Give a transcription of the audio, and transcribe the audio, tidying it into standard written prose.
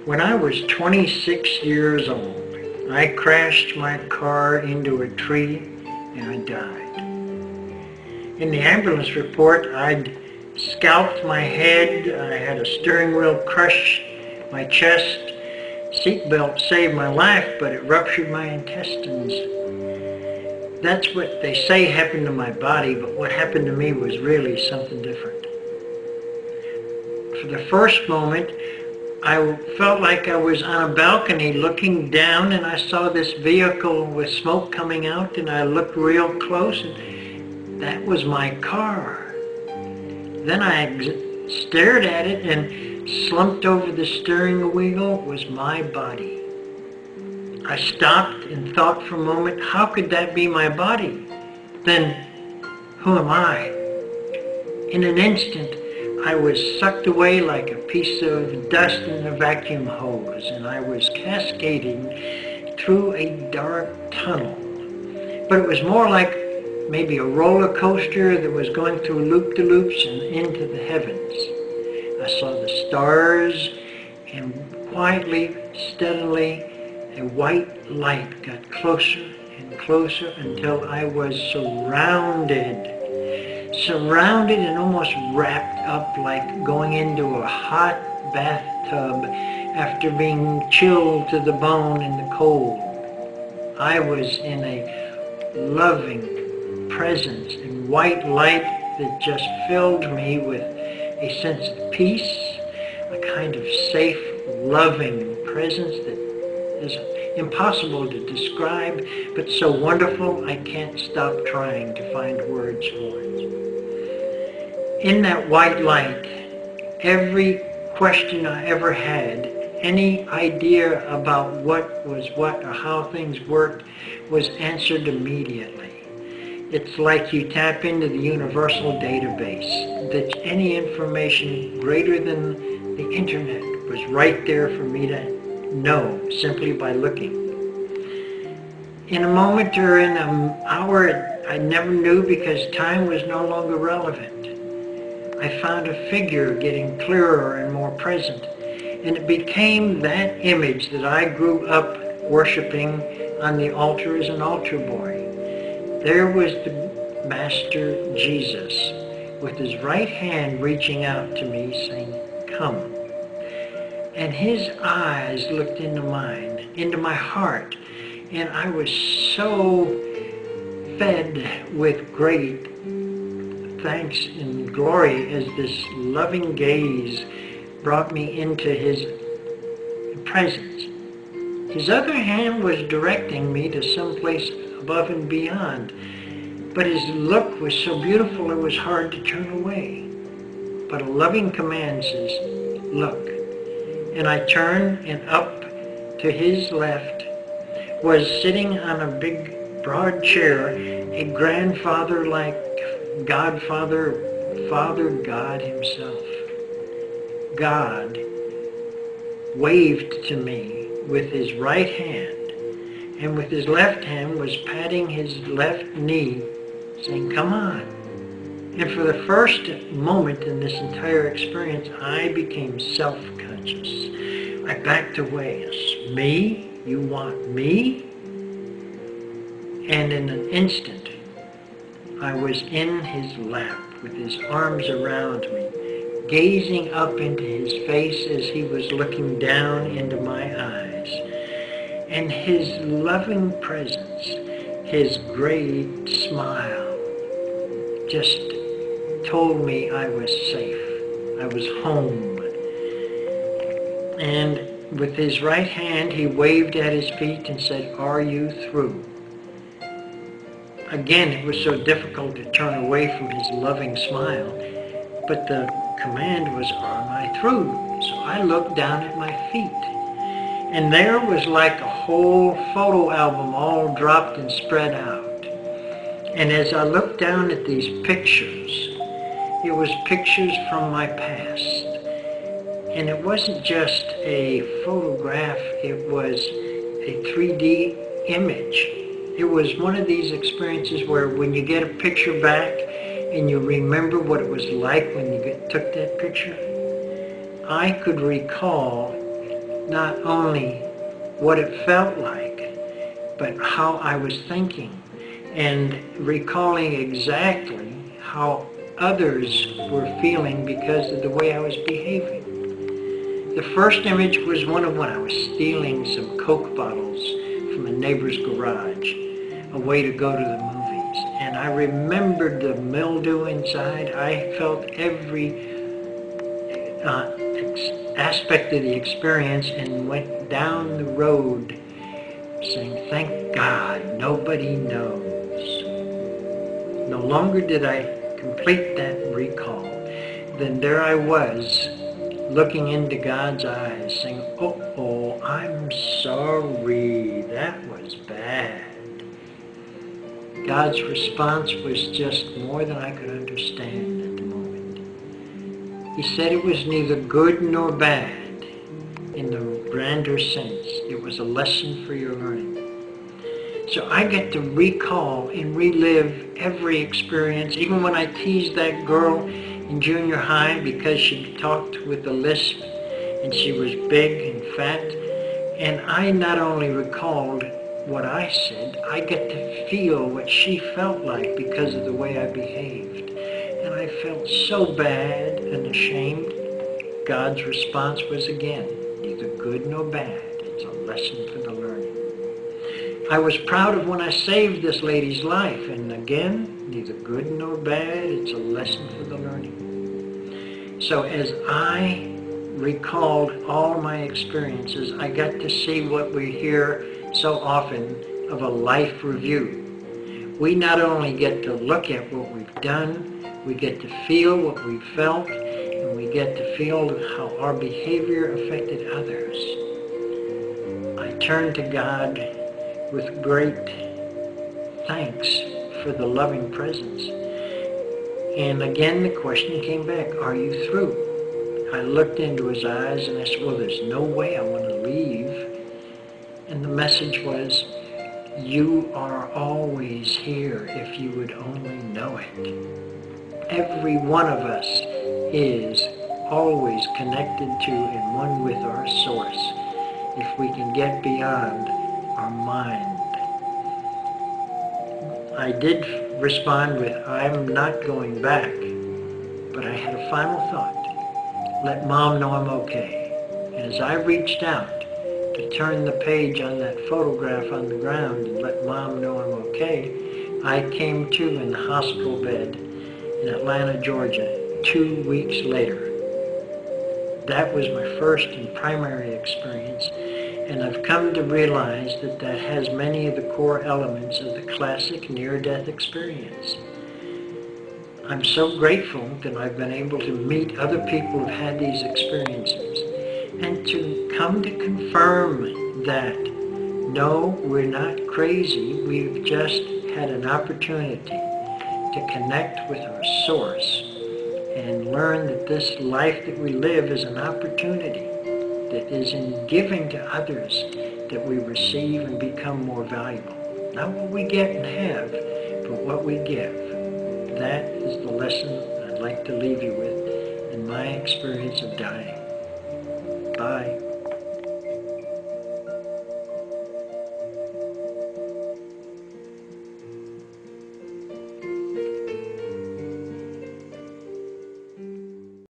When I was 26 years old, I crashed my car into a tree and I died. In the ambulance report, I'd scalped my head, I had a steering wheel crush my chest, seatbelt saved my life, but it ruptured my intestines. That's what they say happened to my body, but what happened to me was really something different. For the first moment, I felt like I was on a balcony looking down and I saw this vehicle with smoke coming out and I looked real close and that was my car. Then I stared at it and slumped over the steering wheel was my body. I stopped and thought for a moment, how could that be my body? Then, who am I? In an instant, I was sucked away like a piece of dust in a vacuum hose, and I was cascading through a dark tunnel. But it was more like maybe a roller coaster that was going through loop-de-loops and into the heavens. I saw the stars, and quietly, steadily, a white light got closer and closer until I was surrounded and almost wrapped up like going into a hot bathtub after being chilled to the bone in the cold. I was in a loving presence and white light that just filled me with a sense of peace, a kind of safe, loving presence that is impossible to describe, but so wonderful I can't stop trying to find words for it. In that white light, every question I ever had, any idea about what was what or how things worked, was answered immediately. It's like you tap into the universal database, that any information greater than the internet was right there for me to know simply by looking. In a moment or in an hour, I never knew because time was no longer relevant. I found a figure getting clearer and more present, and it became that image that I grew up worshiping on the altar as an altar boy. There was the Master Jesus with his right hand reaching out to me saying, "Come." And his eyes looked into mine, into my heart, and I was so fed with great thanks and glory as this loving gaze brought me into his presence. His other hand was directing me to someplace above and beyond, but his look was so beautiful it was hard to turn away. But a loving command says, "Look." And I turned, and up to his left was sitting on a big broad chair a grandfather like Godfather, Father God himself. God waved to me with his right hand, and with his left hand was patting his left knee, saying, "Come on." And for the first moment in this entire experience, I became self-conscious. I backed away. Me? You want me? And in an instant, I was in his lap with his arms around me, gazing up into his face as he was looking down into my eyes. And his loving presence, his great smile, just told me I was safe. I was home. And with his right hand, he waved at his feet and said, "Are you through?" Again, it was so difficult to turn away from his loving smile, but the command was, "Am I through?" So I looked down at my feet, and there was like a whole photo album all dropped and spread out. And as I looked down at these pictures, it was pictures from my past. And it wasn't just a photograph, it was a 3D image. It was one of these experiences where when you get a picture back and you remember what it was like when you took that picture, I could recall not only what it felt like, but how I was thinking, and recalling exactly how others were feeling because of the way I was behaving. The first image was one of when I was stealing some Coke bottles from a neighbor's garage, a way to go to the movies. And I remembered the mildew inside. I felt every aspect of the experience and went down the road saying, thank God, nobody knows. No longer did I complete that recall. Then there I was, looking into God's eyes, saying, oh, I'm sorry, that was bad. God's response was just more than I could understand at the moment. He said it was neither good nor bad in the grander sense. It was a lesson for your learning. So I get to recall and relive every experience, even when I teased that girl in junior high because she talked with a lisp and she was big and fat. And I not only recalled what I said, I get to feel what she felt like because of the way I behaved. And I felt so bad and ashamed. God's response was again, neither good nor bad. It's a lesson for the learning. I was proud of when I saved this lady's life, and again, neither good nor bad. It's a lesson for the learning. So as I recalled all my experiences, I got to see what we hear so often of a life review. We not only get to look at what we've done, we get to feel what we felt, and we get to feel how our behavior affected others. I turned to God with great thanks for the loving presence. And again, the question came back, are you through? I looked into his eyes and I said, well, there's no way I want to leave. And the message was, you are always here if you would only know it. Every one of us is always connected to and one with our source if we can get beyond our mind. I did respond with, I'm not going back, but I had a final thought. Let Mom know I'm okay. And as I reached out to turn the page on that photograph on the ground and let Mom know I'm okay, I came to in the hospital bed in Atlanta, Georgia, 2 weeks later. That was my first and primary experience, and I've come to realize that that has many of the core elements of the classic near-death experience. I'm so grateful that I've been able to meet other people who've had these experiences and to come to confirm that, no, we're not crazy. We've just had an opportunity to connect with our source and learn that this life that we live is an opportunity that is in giving to others that we receive and become more valuable. Not what we get and have, but what we give. That is the lesson I'd like to leave you with in my experience of dying.